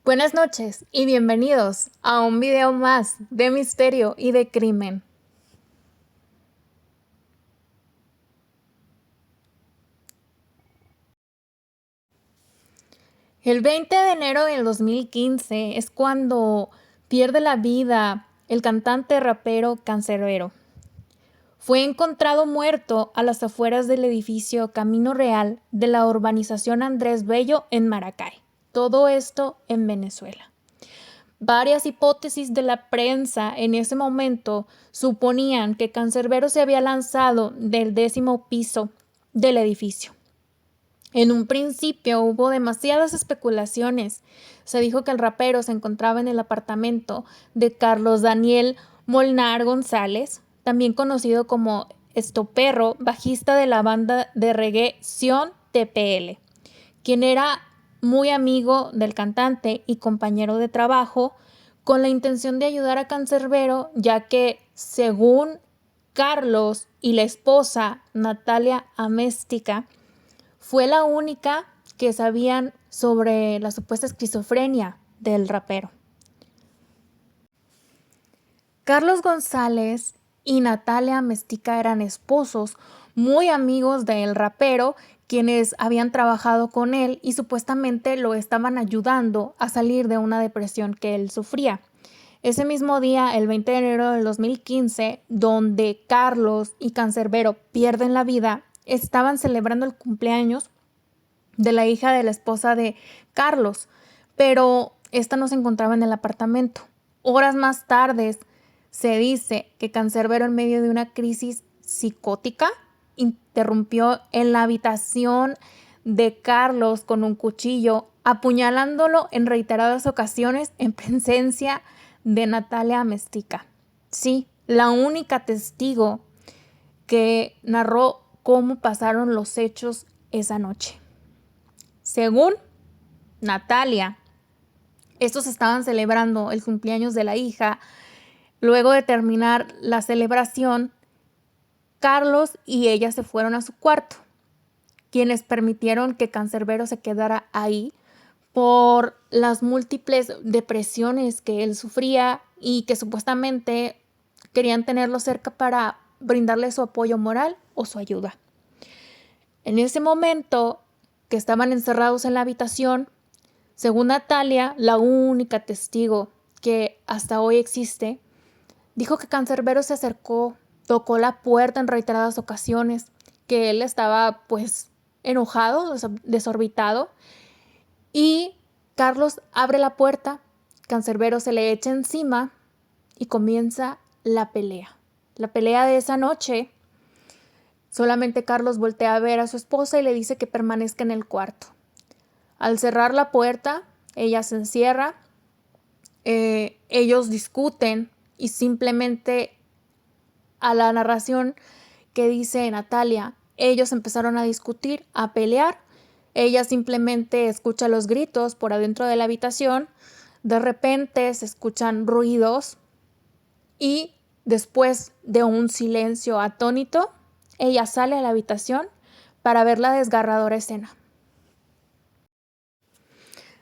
Buenas noches y bienvenidos a un video más de misterio y de crimen. El 20 de enero del 2015 es cuando pierde la vida el cantante rapero Canserbero. Fue encontrado muerto a las afueras del edificio Camino Real de la urbanización Andrés Bello en Maracay. Todo esto en Venezuela. Varias hipótesis de la prensa en ese momento suponían que Canserbero se había lanzado del 10º piso del edificio. En un principio hubo demasiadas especulaciones. Se dijo que el rapero se encontraba en el apartamento de Carlos Daniel Molnar González, también conocido como Estoperro, bajista de la banda de reggae Sion TPL, quien era muy amigo del cantante y compañero de trabajo, con la intención de ayudar a Canserbero, ya que, según Carlos y la esposa Natalia Améstica, fue la única que sabían sobre la supuesta esquizofrenia del rapero. Carlos González y Natalia Améstica eran esposos muy amigos del rapero, quienes habían trabajado con él y supuestamente lo estaban ayudando a salir de una depresión que él sufría. Ese mismo día, el 20 de enero del 2015, donde Carlos y Canserbero pierden la vida, estaban celebrando el cumpleaños de la hija de la esposa de Carlos, pero esta no se encontraba en el apartamento. Horas más tarde se dice que Canserbero, en medio de una crisis psicótica, interrumpió en la habitación de Carlos con un cuchillo, apuñalándolo en reiteradas ocasiones en presencia de Natalia Améstica. Sí, la única testigo que narró cómo pasaron los hechos esa noche. Según Natalia, estos estaban celebrando el cumpleaños de la hija. Luego de terminar la celebración, Carlos y ella se fueron a su cuarto, quienes permitieron que Canserbero se quedara ahí por las múltiples depresiones que él sufría y que supuestamente querían tenerlo cerca para brindarle su apoyo moral o su ayuda. En ese momento que estaban encerrados en la habitación, según Natalia, la única testigo que hasta hoy existe, dijo que Canserbero se acercó, tocó la puerta en reiteradas ocasiones, que él estaba pues enojado, desorbitado, y Carlos abre la puerta, Canserbero se le echa encima y comienza la pelea. La pelea de esa noche. Solamente Carlos voltea a ver a su esposa y le dice que permanezca en el cuarto. Al cerrar la puerta, ella se encierra, ellos discuten y simplemente, a la narración que dice Natalia, ellos empezaron a discutir, a pelear. Ella simplemente escucha los gritos por adentro de la habitación. De repente se escuchan ruidos y después de un silencio atónito, ella sale a la habitación para ver la desgarradora escena.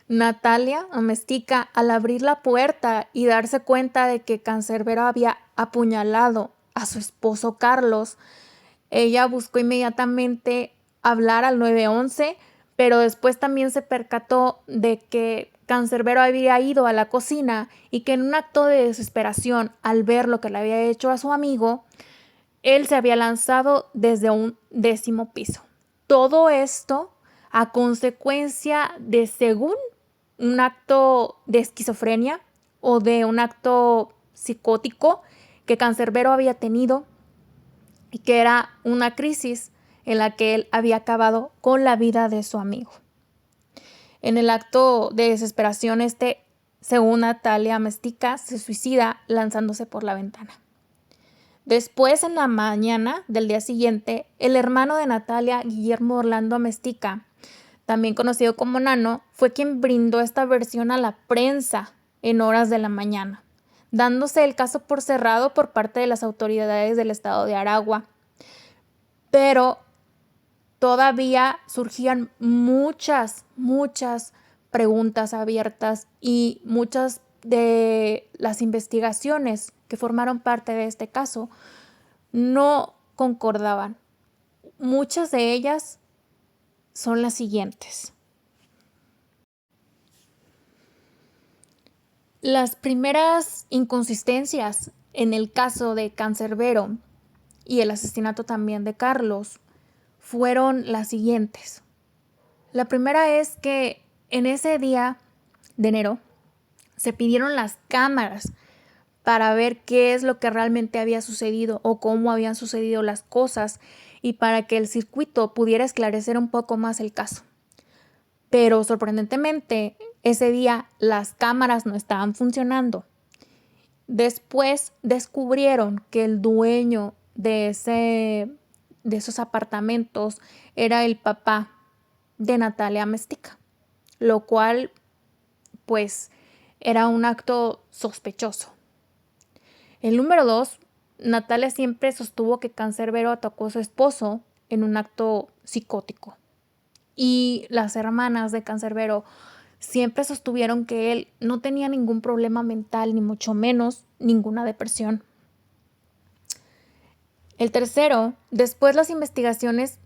Natalia Améstica, al abrir la puerta y darse cuenta de que Canserbero había apuñalado a su esposo Carlos, ella buscó inmediatamente hablar al 911, pero después también se percató de que Canserbero había ido a la cocina y que, en un acto de desesperación al ver lo que le había hecho a su amigo, él se había lanzado desde un 10º piso. Todo esto a consecuencia de, según, un acto de esquizofrenia o de un acto psicótico que Canserbero había tenido, y que era una crisis en la que él había acabado con la vida de su amigo. En el acto de desesperación, según Natalia Améstica, se suicida lanzándose por la ventana. Después, en la mañana del día siguiente, el hermano de Natalia, Guillermo Orlando Améstica, también conocido como Nano, fue quien brindó esta versión a la prensa en horas de la mañana, dándose el caso por cerrado por parte de las autoridades del estado de Aragua. Pero todavía surgían muchas preguntas abiertas y muchas de las investigaciones que formaron parte de este caso no concordaban. Muchas de ellas son las siguientes. Las primeras inconsistencias en el caso de Cancerbero y el asesinato también de Carlos fueron las siguientes. La primera es que en ese día de enero se pidieron las cámaras para ver qué es lo que realmente había sucedido o cómo habían sucedido las cosas y para que el circuito pudiera esclarecer un poco más el caso. Pero sorprendentemente, ese día las cámaras no estaban funcionando. Después descubrieron que el dueño de esos apartamentos era el papá de Natalia Amezquita, lo cual pues era un acto sospechoso. El número 2, Natalia siempre sostuvo que Cancerbero atacó a su esposo en un acto psicótico. Y las hermanas de Cancerbero siempre sostuvieron que él no tenía ningún problema mental, ni mucho menos ninguna depresión. El tercero, después de las investigaciones,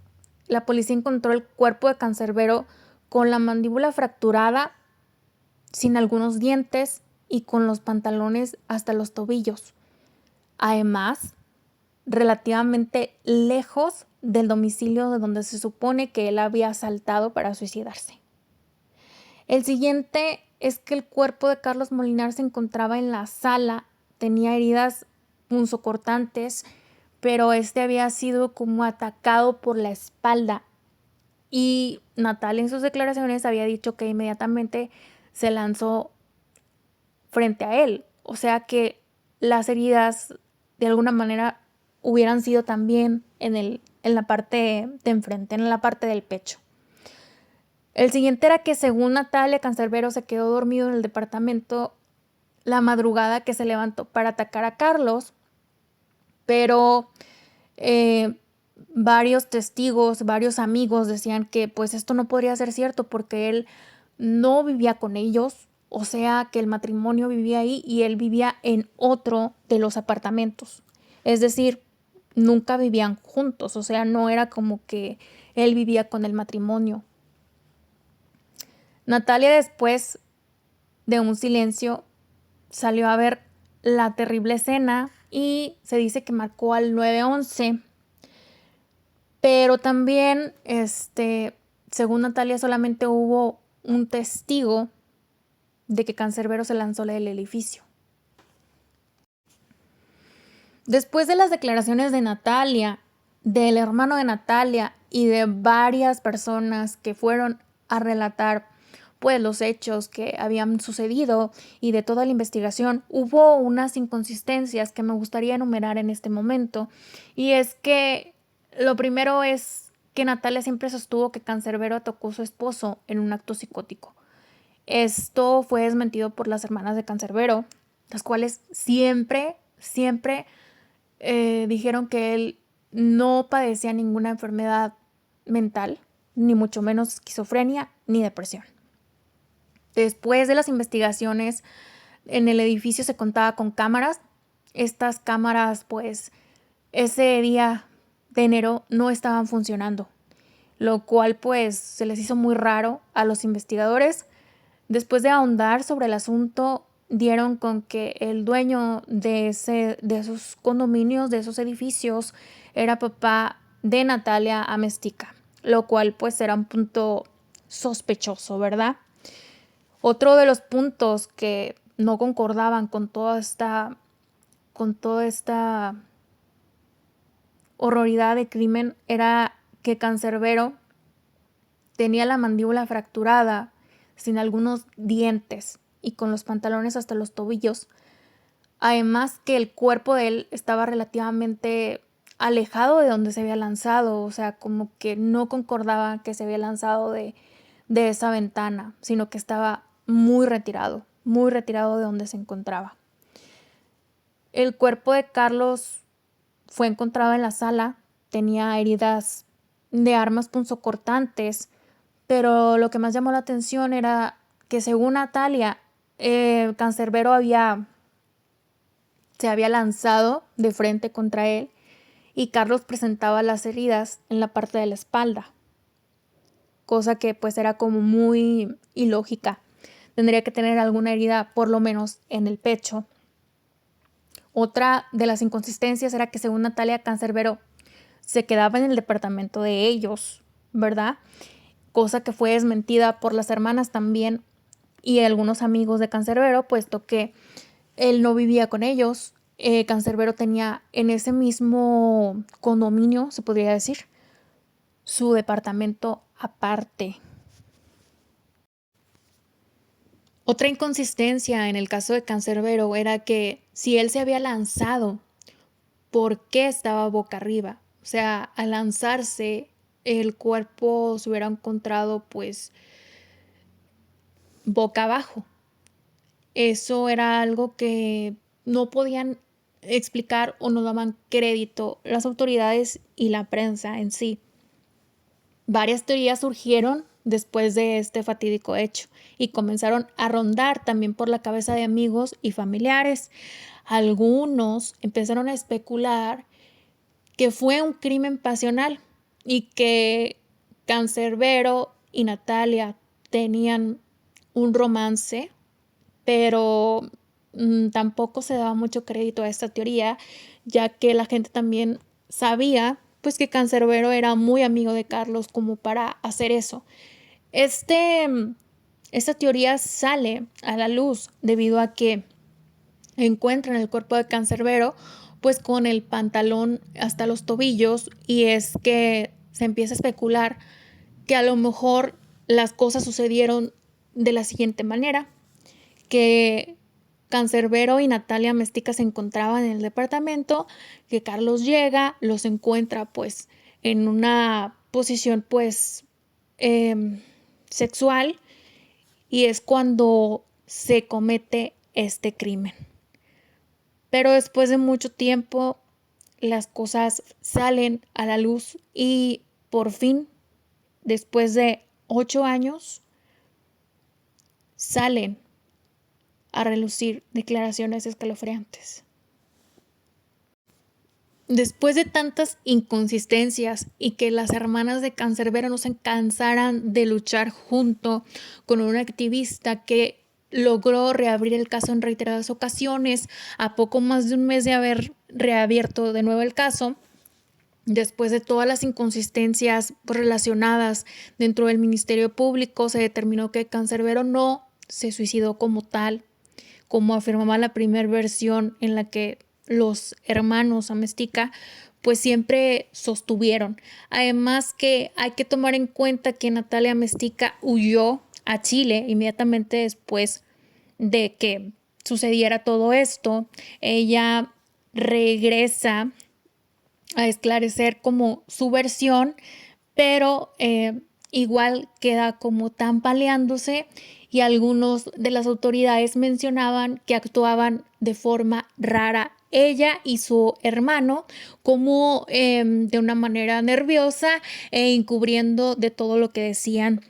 la policía encontró el cuerpo de Cancerbero con la mandíbula fracturada, sin algunos dientes y con los pantalones hasta los tobillos. Además, relativamente lejos del domicilio de donde se supone que él había saltado para suicidarse. El siguiente es que el cuerpo de Carlos Molinar se encontraba en la sala, tenía heridas punzocortantes, pero este había sido como atacado por la espalda y Natalia en sus declaraciones había dicho que inmediatamente se lanzó frente a él, o sea que las heridas de alguna manera hubieran sido también en la parte de enfrente, en la parte del pecho. El siguiente era que según Natalia, Cancerbero se quedó dormido en el departamento la madrugada que se levantó para atacar a Carlos, pero varios testigos, varios amigos decían que pues esto no podría ser cierto porque él no vivía con ellos, o sea que el matrimonio vivía ahí y él vivía en otro de los apartamentos. Es decir, nunca vivían juntos, o sea, no era como que él vivía con el matrimonio. Natalia, después de un silencio, salió a ver la terrible escena y se dice que marcó al 911. Pero también, según Natalia, solamente hubo un testigo de que Cancerbero se lanzó del edificio. Después de las declaraciones de Natalia, del hermano de Natalia y de varias personas que fueron a relatar pues los hechos que habían sucedido y de toda la investigación, hubo unas inconsistencias que me gustaría enumerar en este momento. Y es que lo primero es que Natalia siempre sostuvo que Cancerbero atacó a su esposo en un acto psicótico. Esto fue desmentido por las hermanas de Cancerbero, las cuales siempre dijeron que él no padecía ninguna enfermedad mental, ni mucho menos esquizofrenia ni depresión. Después de las investigaciones, en el edificio se contaba con cámaras. Estas cámaras, pues, ese día de enero no estaban funcionando, lo cual, pues, se les hizo muy raro a los investigadores. Después de ahondar sobre el asunto, dieron con que el dueño de esos condominios, de esos edificios, era papá de Natalia Amezquita, lo cual, pues, era un punto sospechoso, ¿verdad? Otro de los puntos que no concordaban con toda esta horroridad de crimen era que Cancerbero tenía la mandíbula fracturada, sin algunos dientes y con los pantalones hasta los tobillos. Además que el cuerpo de él estaba relativamente alejado de donde se había lanzado, o sea, como que no concordaba que se había lanzado de esa ventana, sino que estaba muy retirado de donde se encontraba. El cuerpo de Carlos fue encontrado en la sala, tenía heridas de armas punzocortantes, pero lo que más llamó la atención era que según Natalia, Cancerbero se había lanzado de frente contra él y Carlos presentaba las heridas en la parte de la espalda, cosa que pues era como muy ilógica. Tendría que tener alguna herida por lo menos en el pecho. Otra de las inconsistencias era que según Natalia, Cancerbero se quedaba en el departamento de ellos, ¿verdad? Cosa que fue desmentida por las hermanas también y algunos amigos de Cancerbero, puesto que él no vivía con ellos. Cancerbero tenía en ese mismo condominio, se podría decir, su departamento aparte. Otra inconsistencia en el caso de Cancerbero era que si él se había lanzado, ¿por qué estaba boca arriba? O sea, al lanzarse, el cuerpo se hubiera encontrado pues boca abajo. Eso era algo que no podían explicar o no daban crédito las autoridades y la prensa en sí. Varias teorías surgieron después de este fatídico hecho y comenzaron a rondar también por la cabeza de amigos y familiares. Algunos empezaron a especular que fue un crimen pasional y que Cancerbero y Natalia tenían un romance, pero tampoco se daba mucho crédito a esta teoría, ya que la gente también sabía pues que Cancerbero era muy amigo de Carlos como para hacer eso. Esta teoría sale a la luz debido a que encuentran el cuerpo de Cancerbero pues con el pantalón hasta los tobillos, y es que se empieza a especular que a lo mejor las cosas sucedieron de la siguiente manera, que Cancerbero y Natalia Mestica se encontraban en el departamento, que Carlos llega, los encuentra pues en una posición pues sexual, y es cuando se comete este crimen. Pero después de mucho tiempo las cosas salen a la luz y por fin, después de 8 años, salen a relucir declaraciones escalofriantes. Después de tantas inconsistencias y que las hermanas de Cancerbero no se cansaran de luchar junto con un activista que logró reabrir el caso en reiteradas ocasiones, a poco más de un mes de haber reabierto de nuevo el caso, después de todas las inconsistencias relacionadas dentro del Ministerio Público, se determinó que Cancerbero no se suicidó como tal, como afirmaba la primera versión en la que los hermanos Amestica pues siempre sostuvieron. Además que hay que tomar en cuenta que Natalia Amestica huyó a Chile inmediatamente después de que sucediera todo esto. Ella regresa a esclarecer como su versión, pero igual queda como tambaleándose, y algunos de las autoridades mencionaban que actuaban de forma rara ella y su hermano, como de una manera nerviosa e encubriendo de todo lo que decían.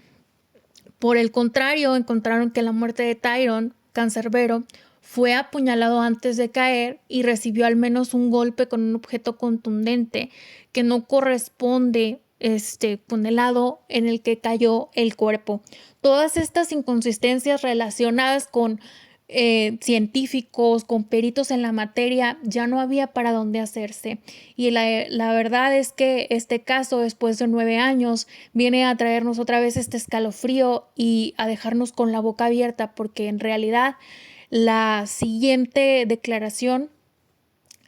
Por el contrario, encontraron que la muerte de Tyrone Cancerbero fue apuñalado antes de caer y recibió al menos un golpe con un objeto contundente que no corresponde con el lado en el que cayó el cuerpo. Todas estas inconsistencias relacionadas con científicos, con peritos en la materia, ya no había para dónde hacerse. Y la verdad es que este caso, después de 9 años, viene a traernos otra vez este escalofrío y a dejarnos con la boca abierta, porque en realidad la siguiente declaración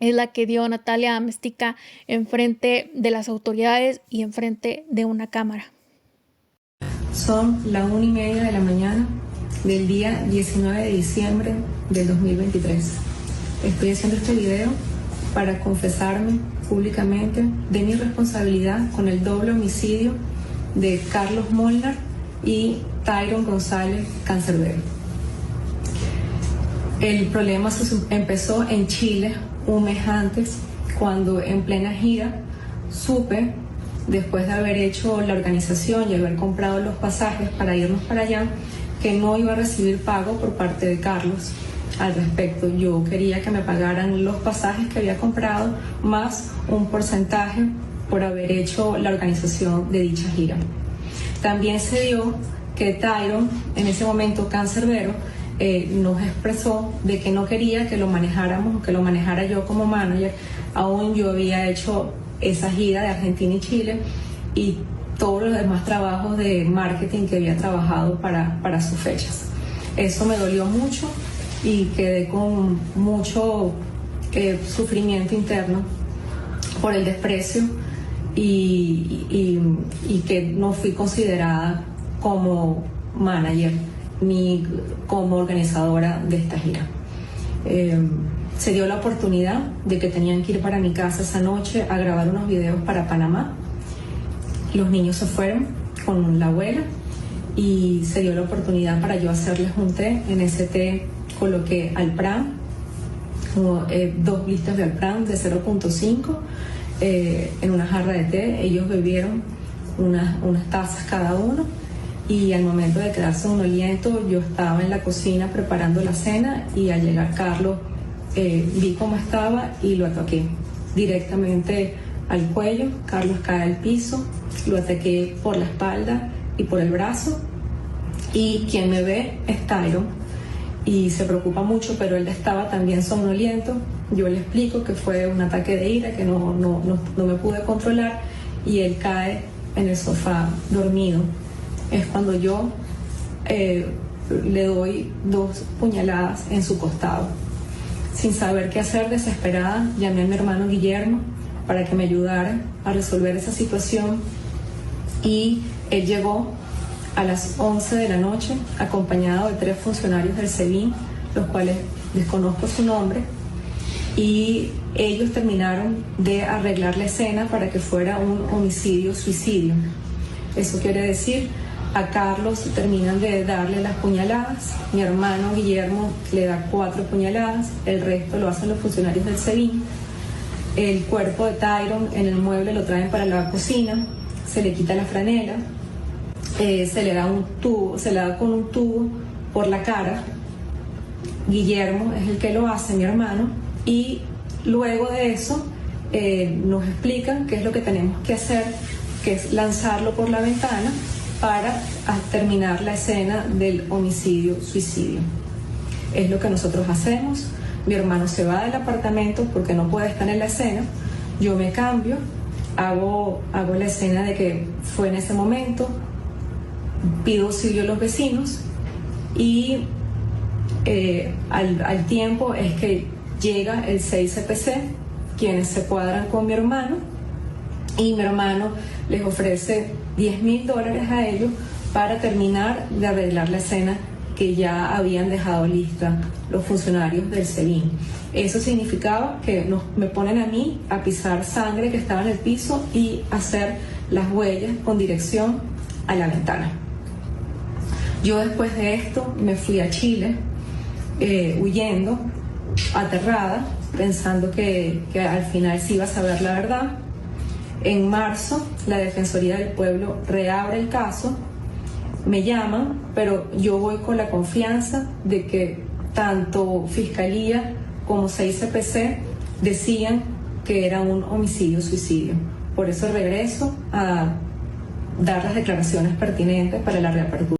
es la que dio Natalia Amestica en frente de las autoridades y en frente de una cámara. Son las 1:30 de la mañana del día 19 de diciembre del 2023. Estoy haciendo este video para confesarme públicamente de mi responsabilidad con el doble homicidio de Carlos Molnar y Tyrone González Cancerbero. El problema empezó en Chile un mes antes, cuando en plena gira supe, después de haber hecho la organización y haber comprado los pasajes para irnos para allá, que no iba a recibir pago por parte de Carlos al respecto. Yo quería que me pagaran los pasajes que había comprado más un porcentaje por haber hecho la organización de dicha gira. También se dio que Tyron, en ese momento cancerbero, nos expresó de que no quería que lo manejáramos, que lo manejara yo como manager. Aún yo había hecho esa gira de Argentina y Chile y todos los demás trabajos de marketing que había trabajado para sus fechas. Eso me dolió mucho y quedé con mucho sufrimiento interno por el desprecio y que no fui considerada como manager ni como organizadora de esta gira. Se dio la oportunidad de que tenían que ir para mi casa esa noche a grabar unos videos para Panamá. Los niños se fueron con la abuela y se dio la oportunidad para yo hacerles un té. En ese té coloqué Alpran, 2 listas de Alpran de 0.5 en una jarra de té. Ellos bebieron unas tazas cada uno y al momento de quedarse somnoliento yo estaba en la cocina preparando la cena y al llegar Carlos vi cómo estaba y lo ataqué directamente al cuello. Carlos cae al piso, lo ataqué por la espalda y por el brazo y quien me ve es Tyron y se preocupa mucho, pero él estaba también somnoliento. Yo le explico que fue un ataque de ira, que no me pude controlar y él cae en el sofá dormido. Es cuando yo le doy 2 puñaladas en su costado. Sin saber qué hacer, desesperada, llamé a mi hermano Guillermo para que me ayudara a resolver esa situación y él llegó a las 11 de la noche acompañado de 3 funcionarios del SEBIN, los cuales desconozco su nombre, y ellos terminaron de arreglar la escena para que fuera un homicidio-suicidio. Eso quiere decir, a Carlos terminan de darle las puñaladas, mi hermano Guillermo le da 4 puñaladas, el resto lo hacen los funcionarios del SEBIN. El cuerpo de Tyron en el mueble lo traen para la cocina, se le quita la franela, se le da con un tubo por la cara. Guillermo es el que lo hace, mi hermano, y luego de eso nos explican qué es lo que tenemos que hacer, que es lanzarlo por la ventana para terminar la escena del homicidio-suicidio. Es lo que nosotros hacemos. Mi hermano se va del apartamento porque no puede estar en la escena. Yo me cambio, hago la escena de que fue en ese momento, pido auxilio a los vecinos y al tiempo es que llega el 6CPC, quienes se cuadran con mi hermano y mi hermano les ofrece $10,000 a ellos para terminar de arreglar la escena que ya habían dejado lista los funcionarios del SEBIN. Eso significaba que me ponen a mí a pisar sangre que estaba en el piso y hacer las huellas con dirección a la ventana. Yo después de esto me fui a Chile huyendo, aterrada, pensando que al final sí iba a saber la verdad. En marzo, la Defensoría del Pueblo reabre el caso, me llaman, pero yo voy con la confianza de que tanto Fiscalía como 6CPC decían que era un homicidio-suicidio. Por eso regreso a dar las declaraciones pertinentes para la reapertura.